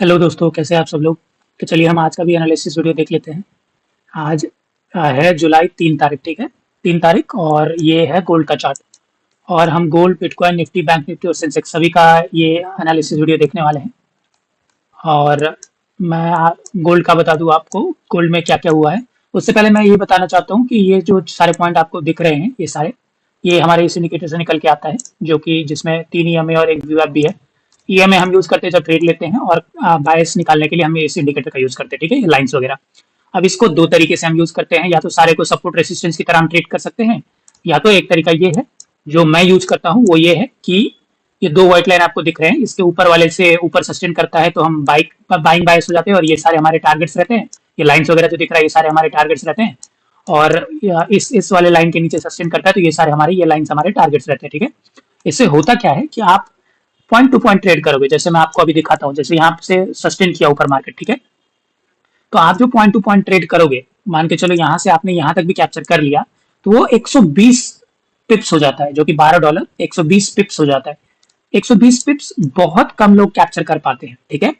Hello दोस्तों, कैसे हैं आप सब लोग। तो चलिए हम आज का भी एनालिसिस वीडियो देख लेते हैं। आज है जुलाई 3 तारीख, ठीक है। 3 तारीख, और ये है गोल्ड का चार्ट। और हम gold, bitcoin, Nifty, bank Nifty और सेंसेक्स सभी का ये एनालिसिस वीडियो देखने वाले हैं। और गोल्ड का बता दूं आपको, गोल्ड में क्या क्या हुआ है। उससे पहले मैं ये बताना चाहता हूँ कि ये जो सारे पॉइंट आपको दिख रहे हैं, ये हमारे इस इंडिकेटर से निकल के आता है, जो कि जिसमें 3 EMA और एक वीवैप भी है। ईएमए हम यूज करते हैं जब ट्रेड लेते हैं, और बायस निकालने के लिए हम इस इंडिकेटर का यूज करते हैं, ठीक है, लाइंस वगैरह। अब इसको दो तरीके से हम यूज करते हैं, या तो सारे को सपोर्ट रेसिस्टेंस की तरह हम ट्रेड कर सकते हैं, या तो एक तरीका ये है जो मैं यूज करता हूँ, वो ये है कि ये दो व्हाइट लाइन आपको दिख रहे हैं, इसके ऊपर वाले से ऊपर सस्टेन करता है तो हम बाइंग बायस हो जाते हैं, और ये सारे हमारे टारगेट्स रहते हैं। ये लाइंस वगैरह जो दिख रहा है, ये सारे हमारे टारगेट्स रहते हैं। और इस वाले लाइन के नीचे सस्टेन करता है तो ये सारे हमारे, ये लाइंस हमारे टारगेट्स रहते हैं, ठीक है। इससे होता क्या है कि आप पॉइंट टू पॉइंट ट्रेड करोगे, जैसे मैं आपको अभी दिखाता हूँ। जैसे यहाँ से सस्टेन किया ऊपर मार्केट, ठीक है। तो आप जो पॉइंट टू पॉइंट ट्रेड करोगे, मान के चलो यहाँ से आपने यहाँ तक भी कैप्चर कर लिया, तो वो 120 पिप्स हो जाता है, जो कि $12 120 पिप्स हो जाता है। 120 पिप्स बहुत कम लोग कैप्चर कर पाते हैं, ठीक है।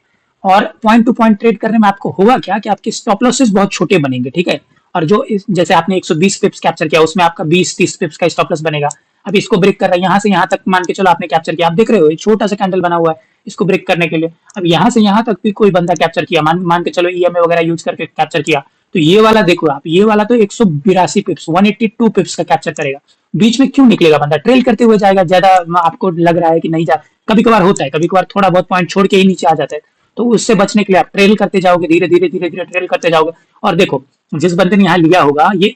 और पॉइंट टू पॉइंट ट्रेड करने में आपको होगा क्या कि आपके स्टॉप लॉसेस बहुत छोटे बनेंगे, ठीक है। और जैसे आपने 120 पिप्स कैप्चर किया, उसमें आपका 20-30 पिप्स का स्टॉप लॉस बनेगा। अब इसको ब्रेक कर रहा है, यहाँ से यहाँ तक मान के चलो आपने कैप्चर किया, आप देख रहे हो एक छोटा सा कैंडल बना हुआ है इसको ब्रेक करने के लिए। अब यहाँ से यहाँ तक भी कोई बंदा कैप्चर किया, मान के चलो ईएमए वगैरह यूज करके कैप्चर किया, तो ये वाला देखो आप, ये वाला तो 182 पिप्स 182 पिप्स का कैप्चर करेगा। बीच में क्यों निकलेगा बंदा, ट्रेल करते हुए जाएगा, ज्यादा आपको लग रहा है कि नहीं जा। कभी कभार होता है, कभी कभार थोड़ा बहुत पॉइंट छोड़ के ही नीचे आ जाता है, तो उससे बचने के लिए आप ट्रेल करते जाओगे, धीरे धीरे धीरे धीरे ट्रेल करते जाओगे। और देखो, जिस बंदे ने यहाँ लिया होगा, ये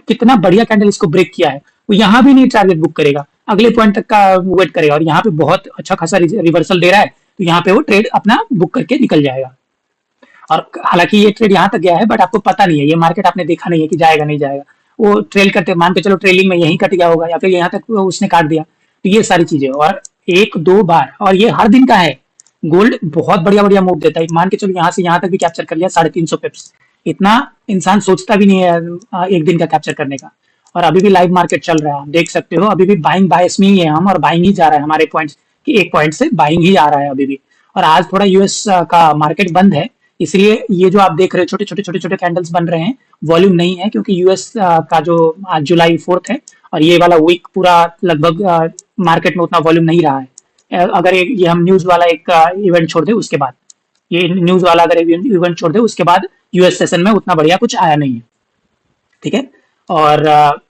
कितना बढ़िया कैंडल इसको ब्रेक किया है, वो यहाँ भी नहीं टारगेट बुक करेगा, अगले पॉइंट तक का वेट करेगा, और यहाँ पे बहुत अच्छा खासा रिवर्सल दे रहा है, तो यहाँ पे वो ट्रेड अपना बुक करके निकल जाएगा। और हालांकि ये ट्रेड यहाँ तक गया है, बट आपको पता नहीं है, ये मार्केट आपने देखा नहीं है कि जाएगा नहीं जाएगा। वो ट्रेल करते, मान के चलो ट्रेलिंग में यहीं कट गया होगा, या फिर यहाँ तक उसने काट दिया। तो ये सारी चीजें, और एक दो बार, और ये हर दिन का है। गोल्ड बहुत बढ़िया बढ़िया मूव देता है, मान के चलो यहाँ से यहाँ तक भी कैप्चर कर लिया 350 पिप्स। इतना इंसान सोचता भी नहीं है एक दिन का कैप्चर करने का। और अभी भी लाइव मार्केट चल रहा है, आप देख सकते हो, अभी भी बाइंग बायस में ही है हम, और बाइंग ही जा रहा है हमारे पॉइंट की, एक पॉइंट से बाइंग ही आ रहा है अभी भी। और आज थोड़ा यूएस का मार्केट बंद है, इसलिए ये जो आप देख रहे हो छोटे छोटे छोटे छोटे कैंडल्स बन रहे हैं, वॉल्यूम नहीं है, क्योंकि यूएस का जो आज जुलाई 4 है, और ये वाला वीक पूरा लगभग मार्केट में उतना वॉल्यूम नहीं रहा है। अगर ये हम न्यूज वाला एक इवेंट छोड़ दे उसके बाद, ये न्यूज वाला अगर इवेंट छोड़ दे उसके बाद यूएस सेशन में उतना बढ़िया कुछ आया नहीं है, ठीक है। और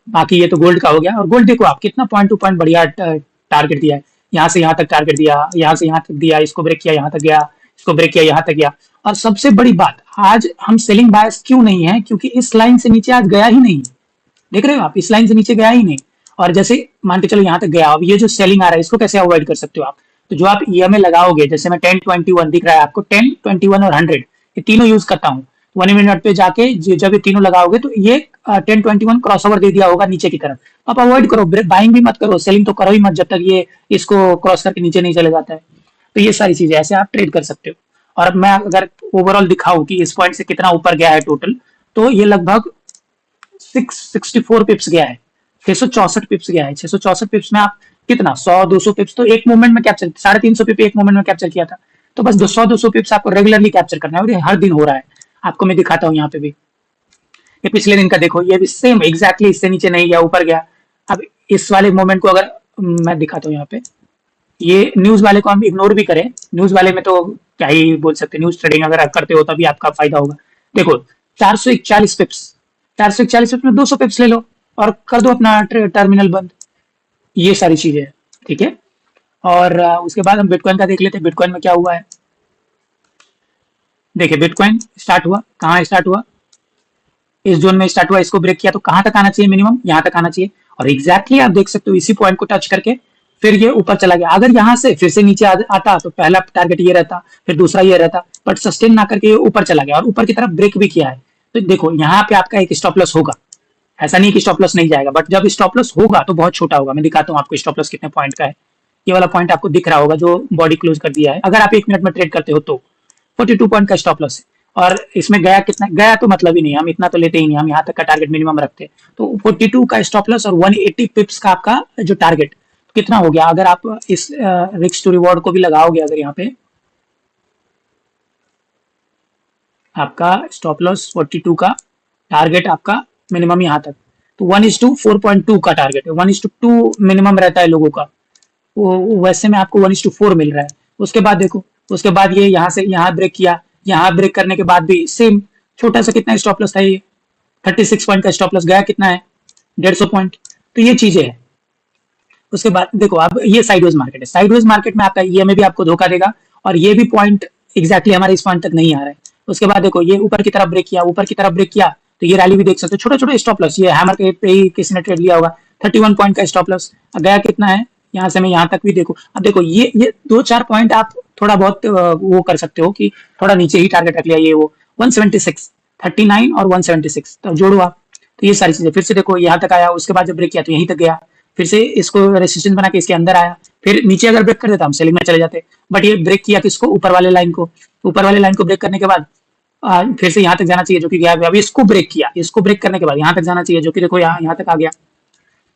बाकी ये तो गोल्ड का हो गया। और गोल्ड देखो आप, कितना पॉइंट टू पॉइंट बढ़िया टारगेट दिया है, यहाँ से यहाँ तक टारगेट दिया, यहाँ से यहाँ तक दिया, इसको ब्रेक किया, यहाँ तक गया, इसको ब्रेक किया, यहाँ तक गया। और सबसे बड़ी बात, आज हम सेलिंग बायस क्यों नहीं है, क्योंकि इस लाइन से नीचे आज गया ही नहीं। देख रहे हो आप, इस लाइन से नीचे गया ही नहीं। और जैसे मान के चलो यहाँ तक गया, अब ये जो सेलिंग आ रहा है इसको कैसे अवॉइड कर सकते हो आप। तो जो आप ईएमए लगाओगे, जैसे मैं 10-21 दिख रहा है आपको, 10-21 और 100, ये तीनों यूज करता हूँ। 1 मिनट पे जाके जब ये तीनों लगाओगे, तो ये 10-21 क्रॉस ओवर दे दिया होगा नीचे की तरफ, आप अवॉइड करो, बाइंग भी मत करो, सेलिंग तो करो ही मत जब तक ये इसको क्रॉस करके नीचे नहीं चले जाता है। तो ये सारी चीजें ऐसे आप ट्रेड कर सकते हो। और अब मैं अगर ओवरऑल दिखाऊं कि इस पॉइंट से कितना ऊपर गया है टोटल, तो ये लगभग 664 पिप्स गया है, 664 पिप्स गया है। 664 पिप्स में आप कितना 100-200 पिप्स तो एक मूवमेंट में कैप्चर, 350 पिप एक मूवमेंट में कैप्चर किया था। तो बस 200-200 पिप्स आपको रेगुलरली कैप्चर करना है, और ये हर दिन हो रहा है। आपको मैं दिखाता हूँ यहाँ पे भी, ये पिछले दिन का देखो, ये भी सेम एग्जैक्टली, इससे नीचे नहीं गया, ऊपर गया। अब इस वाले मोमेंट को अगर मैं दिखाता हूँ यहाँ पे, ये न्यूज वाले को हम इग्नोर भी करें, न्यूज वाले में तो क्या ही बोल सकते हैं, न्यूज ट्रेडिंग अगर आप करते हो तभी आपका फायदा होगा। देखो 441 पिप्स, 441 पिप्स में 200 पिप्स ले लो और कर दो अपना टर्मिनल बंद। ये सारी चीजें हैं, ठीक है। और उसके बाद हम बिटकॉइन का देख लेते हैं, बिटकॉइन में क्या हुआ है। देखिए बिटकॉइन स्टार्ट हुआ, कहाँ स्टार्ट हुआ, इस जोन में स्टार्ट हुआ, इसको ब्रेक किया तो कहां तक आना चाहिए, मिनिमम यहाँ तक आना चाहिए। और एग्जैक्टली आप देख सकते हो इसी पॉइंट को टच करके फिर ये ऊपर चला गया। अगर यहाँ से फिर से नीचे आता तो पहला टारगेट ये रहता, फिर दूसरा ये रहता, बट सस्टेन ना करके ये ऊपर चला गया और ऊपर की तरफ ब्रेक भी किया है। तो देखो यहाँ पे आपका एक स्टॉप लॉस होगा, ऐसा नहीं कि स्टॉप लॉस नहीं जाएगा, बट जब स्टॉप लॉस होगा तो बहुत छोटा होगा। मैं दिखाता हूँ आपको स्टॉप लॉस कितने पॉइंट का है। ये वाला पॉइंट आपको दिख रहा होगा जो बॉडी क्लोज कर दिया है, अगर आप 1 मिनट में ट्रेड करते हो तो 42 पॉइंट का स्टॉप लॉस है। और इसमें गया कितना गया तो मतलब ही नहीं, हम इतना तो लेते ही नहीं, हम यहाँ तक का टारगेट मिनिमम रखते हैं। तो 42 का स्टॉप लॉस और 180 पिप्स का आपका जो टारगेट कितना हो गया। अगर आप इस रिस्क टू रिवॉर्ड को भी लगाओगे, अगर यहाँ पे आपका स्टॉप लॉस 42 का, टारगेट आपका मिनिमम यहाँ तक, तो 1:4.2 का टारगेट है, 1:2 मिनिमम रहता है लोगों का, वो वैसे में आपको 1:4 मिल रहा है। उसके बाद देखो, उसके बाद ये यहाँ से यहाँ ब्रेक किया, यहाँ ब्रेक करने के बाद भी सेम छोटा सा कितना स्टॉप लॉस था ये, 36 पॉइंट का स्टॉप लॉस गया, कितना है 150 पॉइंट। तो ये चीजें है। उसके बाद देखो, अब ये साइडवेज मार्केट है, साइडवेज मार्केट में आपका ईएमए भी आपको धोखा देगा, और ये भी पॉइंट एग्जैक्टली हमारे इस पॉइंट तक नहीं आ रहा है। उसके बाद देखो, ये ऊपर की तरफ ब्रेक किया, ऊपर की तरफ ब्रेक किया, तो ये रैली भी देख सकते हो, छोटे छोटे स्टॉप लॉस, ये हैमर के पे ही किसी ने ट्रेड लिया होगा, 31 पॉइंट का स्टॉप लॉस गया, कितना है यहाँ से मैं यहाँ तक भी देखो। अब देखो, ये 2-4 पॉइंट आप थोड़ा बहुत वो कर सकते हो कि थोड़ा नीचे ही टारगेट रख लिया, ये वो 176, 39 और 176, तो जोड़ो आप। तो ये सारी चीजें, फिर से देखो यहाँ तक आया, उसके बाद जब ब्रेक किया तो यहीं तक गया, फिर से इसको रेसिस्टेंस बना के इसके अंदर आया, फिर नीचे अगर ब्रेक कर देता हम सेलिंग में चले जाते, बट ये ब्रेक किया किसको, ऊपर वाले लाइन को, ऊपर वाले लाइन को ब्रेक करने के बाद फिर से यहाँ तक जाना चाहिए, जो कि गया, अभी इसको ब्रेक किया, इसको ब्रेक करने के बाद यहाँ तक जाना चाहिए, जो कि देखो यहाँ तक आ गया।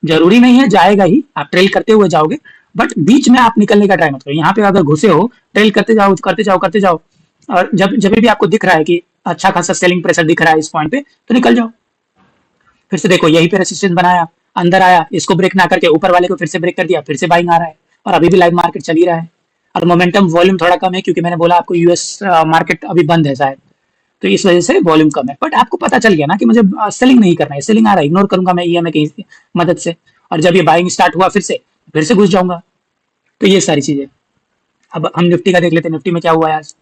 जरूरी नहीं है जाएगा ही, आप ट्रेल करते हुए जाओगे, बट बीच में आप निकलने का ट्राई मत करो। यहाँ पे अगर घुसे हो, ट्रेल करते जाओ करते जाओ करते जाओ, और जब जब भी आपको दिख रहा है कि अच्छा खासा सेलिंग प्रेशर दिख रहा है इस पॉइंट पे, तो निकल जाओ। फिर से देखो, यहीं पे रेसिस्टेंस बनाया, अंदर आया, इसको ब्रेक ना करके ऊपर वाले को फिर से ब्रेक कर दिया, फिर से बाइंग आ रहा है, और अभी भी लाइव मार्केट चल ही रहा है। और मोमेंटम वॉल्यूम थोड़ा कम है, क्योंकि मैंने बोला आपको यूएस मार्केट अभी बंद है शायद, तो इस वजह से वॉल्यूम कम है। बट आपको पता चल गया ना कि मुझे सेलिंग नहीं करना है, सेलिंग आ रहा है इग्नोर करूंगा मैं ईएमए की मदद से, और जब ये बाइंग स्टार्ट हुआ फिर से घुस जाऊंगा। तो ये सारी चीजें। अब हम निफ्टी का देख लेते हैं, निफ्टी में क्या हुआ है आज।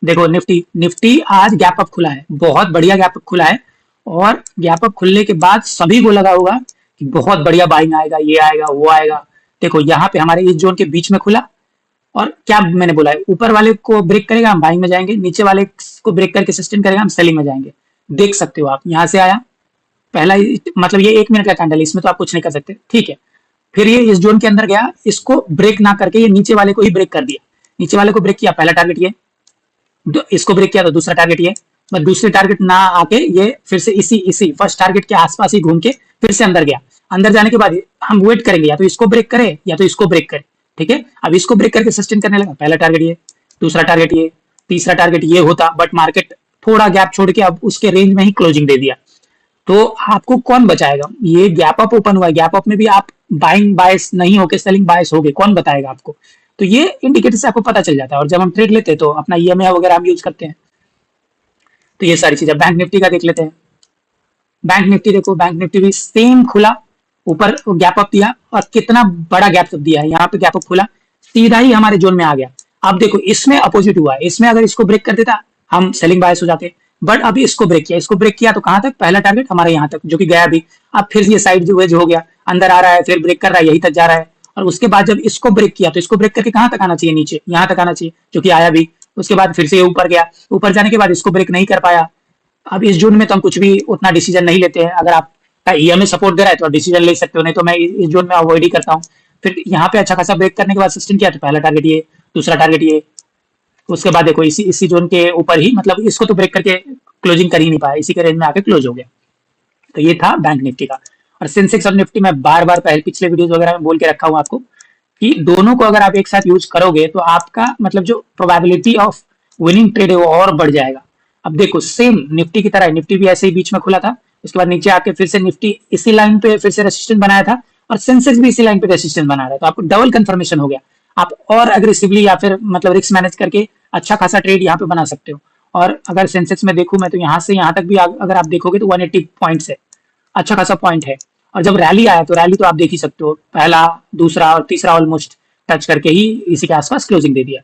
देखो, निफ्टी निफ्टी आज गैप अप खुला है, बहुत बढ़िया गैप अप खुला है, और गैप अप खुलने के बाद सभी को लगा होगा कि बहुत बढ़िया बाइंग आएगा, ये आएगा वो आएगा। देखो यहाँ पे हमारे इस जोन के बीच में खुला, और क्या मैंने बोला है, ऊपर वाले को ब्रेक करेगा हम बाइंग में जाएंगे, नीचे वाले को ब्रेक करके सस्टेन करेगा हम सेलिंग में जाएंगे। देख सकते हो आप, यहाँ से आया पहला, मतलब ये 1 मिनट का कैंडल है, इसमें तो आप कुछ नहीं कर सकते, ठीक है। फिर ये इस जोन के अंदर गया, इसको ब्रेक ना करके ये नीचे वाले को ही ब्रेक कर दिया, नीचे वाले को ब्रेक किया, पहला टारगेट ये, इसको ब्रेक किया तो दूसरा टारगेट ये, बट दूसरे टारगेट ना आके ये फिर से इसी फर्स्ट टारगेट के आसपास ही घूम के फिर से अंदर गया। अंदर जाने के बाद हम वेट करेंगे, या तो इसको ब्रेक करे या तो इसको ब्रेक करे, ठीक है। अब इसको ब्रेक करके सस्टेन करने लगा, पहला टारगेट ये, दूसरा टारगेट ये, तीसरा टारगेट ये होता, बट मार्केट थोड़ा गैप छोड़ के अब उसके रेंज में ही क्लोजिंग दे दिया। तो आपको कौन बचाएगा, ये गैप अप ओपन हुआ है, गैप अप में भी आप बाइंग बायस नहीं होके सेलिंग बायस हो गए, कौन बताएगा आपको। तो ये इंडिकेटर से आपको पता चल जाता है, और जब हम ट्रेड लेते हैं तो अपना ईएमए वगैरह हम यूज करते हैं। तो ये सारी चीजें। बैंक निफ्टी का देख लेते हैं। बैंक निफ्टी देखो, बैंक निफ्टी भी सेम खुला, ऊपर गैप अप दिया, और कितना बड़ा गैप अप दिया है, यहाँ पे गैप अप खुला, सीधा ही हमारे जोन में आ गया। अब देखो, इसमें अपोजिट हुआ है, इसमें अगर इसको ब्रेक कर देता हम सेलिंग बायस हो जाते, बट अभी इसको ब्रेक किया, इसको ब्रेक किया तो कहां तक, पहला टारगेट हमारे यहाँ तक, जो कि गया भी। अब फिर ये साइड वेज हो गया, अंदर आ रहा है, फिर ब्रेक कर रहा है, यही तक जा रहा है, और उसके बाद जब इसको ब्रेक किया तो इसको ब्रेक करके कहां तक आना चाहिए, नीचे, यहाँ तक आना चाहिए, जो कि आया भी। उसके बाद फिर से ये ऊपर गया, ऊपर जाने के बाद इसको ब्रेक नहीं कर पाया। अब इस जोन में तो हम कुछ भी उतना डिसीजन नहीं लेते हैं, अगर आपका ईएमए सपोर्ट दे रहा है तो आप डिसीजन ले सकते हो, नहीं तो मैं इस जोन में अवॉइड ही करता हूँ। फिर यहाँ पे अच्छा खासा ब्रेक करने के बाद सस्टेन किया, तो पहला टारगेट ये, दूसरा टारगेट ये, उसके बाद देखो इसी जोन के ऊपर ही, मतलब इसको तो ब्रेक करके क्लोजिंग कर ही नहीं पाया, इसी के रेंज में आके क्लोज हो गया। तो ये था बैंक निफ्टी का। और सेंसेक्स और निफ्टी में बार बार पहले पिछले वीडियोस वगैरह में बोल के रखा हूँ आपको कि दोनों को अगर आप एक साथ यूज करोगे तो आपका मतलब जो प्रोबेबिलिटी ऑफ विनिंग ट्रेड है वो और बढ़ जाएगा। अब देखो, सेम निफ्टी की तरह निफ्टी भी ऐसे ही बीच में खुला था, उसके बाद नीचे आके फिर से निफ्टी इसी लाइन पे फिर से रेसिस्टेंस बनाया था, और सेंसेक्स भी इसी लाइन पे रेसिस्टेंस बना रहा है, तो आपको डबल कंफर्मेशन हो गया। आप और अग्रेसिवली या फिर मतलब रिस्क मैनेज करके अच्छा खासा ट्रेड यहाँ पे बना सकते हो। और अगर सेंसेक्स में देखूं मैं, तो यहाँ से यहाँ तक भी अगर आप देखोगे तो 180 पॉइंट्स है, अच्छा खासा पॉइंट है। और जब रैली आया तो रैली तो आप देख ही सकते हो, पहला दूसरा और तीसरा ऑलमोस्ट टच करके ही इसी के आसपास क्लोजिंग दे दिया।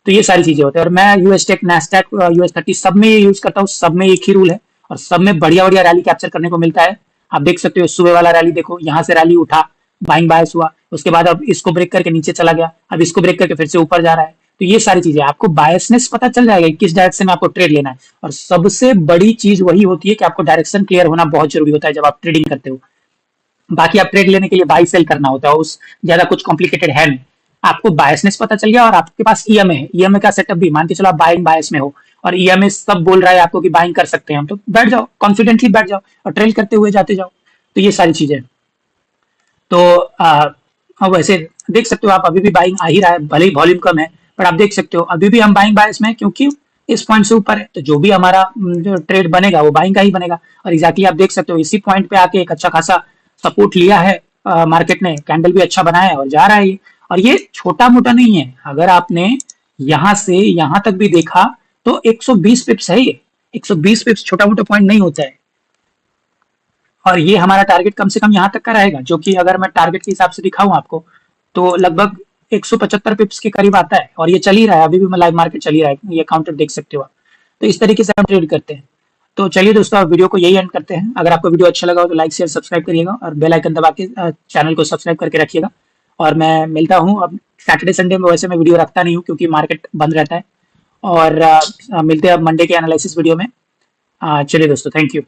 तो ये सारी चीजें होती है, और मैं यूएस टेक, नैस्डैक, US 30 सब में ये यूज करता हूँ, सब में एक ही रूल है, और सब में बढ़िया बढ़िया रैली कैप्चर करने को मिलता है। आप देख सकते हो सुबह वाला रैली, देखो यहाँ से रैली उठा, बाइंग बायस हुआ, उसके बाद अब इसको ब्रेक करके नीचे चला गया, अब इसको ब्रेक करके फिर से ऊपर जा रहा है। तो ये सारी चीजें आपको बायसनेस पता चल जाएगा किस डायरेक्शन में आपको ट्रेड लेना है। और सबसे बड़ी चीज वही होती है कि आपको डायरेक्शन क्लियर होना बहुत जरूरी होता है जब आप ट्रेडिंग करते हो। बाकी आप ट्रेड लेने के लिए बाई सेल करना होता है, उस ज्यादा कुछ कॉम्प्लिकेटेड है नहीं। आपको बायसनेस पता चल गया और आपके पास ईएमए है, ईएमए का सेटअप भी, मान के चलो आप बाइंग बायस में हो और ईएमए सब बोल रहा है आपको कि बाइंग कर सकते हैं हम, तो बैठ जाओ, कॉन्फिडेंटली बैठ जाओ और ट्रेल करते हुए जाते जाओ। तो ये सारी चीजें। तो अब वैसे देख सकते हो आप, अभी भी बाइंग आ ही रहा है, भले ही वॉल्यूम कम है, पर आप देख सकते हो अभी भी हम बाइंग बायस में हैं, क्योंकि इस पॉइंट से ऊपर है, तो जो भी हमारा जो ट्रेड बनेगा वो बाइंग का ही बनेगा। और एग्जैक्टली आप देख सकते हो इसी पॉइंट पे आके एक अच्छा खासा सपोर्ट लिया है मार्केट ने, कैंडल भी अच्छा बनाया है और जा रहा है ये। और ये छोटा मोटा नहीं है, अगर आपने यहाँ से यहाँ तक भी देखा तो 120 पिप्स है ये। 120 पिप्स छोटा मोटा पॉइंट नहीं होता है। और ये हमारा टारगेट कम से कम यहाँ तक का रहेगा, जो कि अगर मैं टारगेट के हिसाब से दिखाऊं आपको तो लगभग 175 पिप्स के करीब आता है। और ये चल ही रहा है, अभी भी लाइव मार्केट चल ही रहा है, ये काउंटर देख सकते हो आप। तो इस तरीके से हम ट्रेड करते हैं। तो चलिए दोस्तों, आप वीडियो को यही एंड करते हैं। अगर आपको वीडियो अच्छा लगा हो तो लाइक शेयर सब्सक्राइब करिएगा और बेल आइकन दबा के चैनल को सब्सक्राइब करके रखिएगा। और मैं मिलता हूँ अब सैटरडे संडे में, वैसे मैं वीडियो रखता नहीं हूँ क्योंकि मार्केट बंद रहता है। और मिलते हैं अब मंडे के एनालिसिस वीडियो में। चलिए दोस्तों, थैंक यू।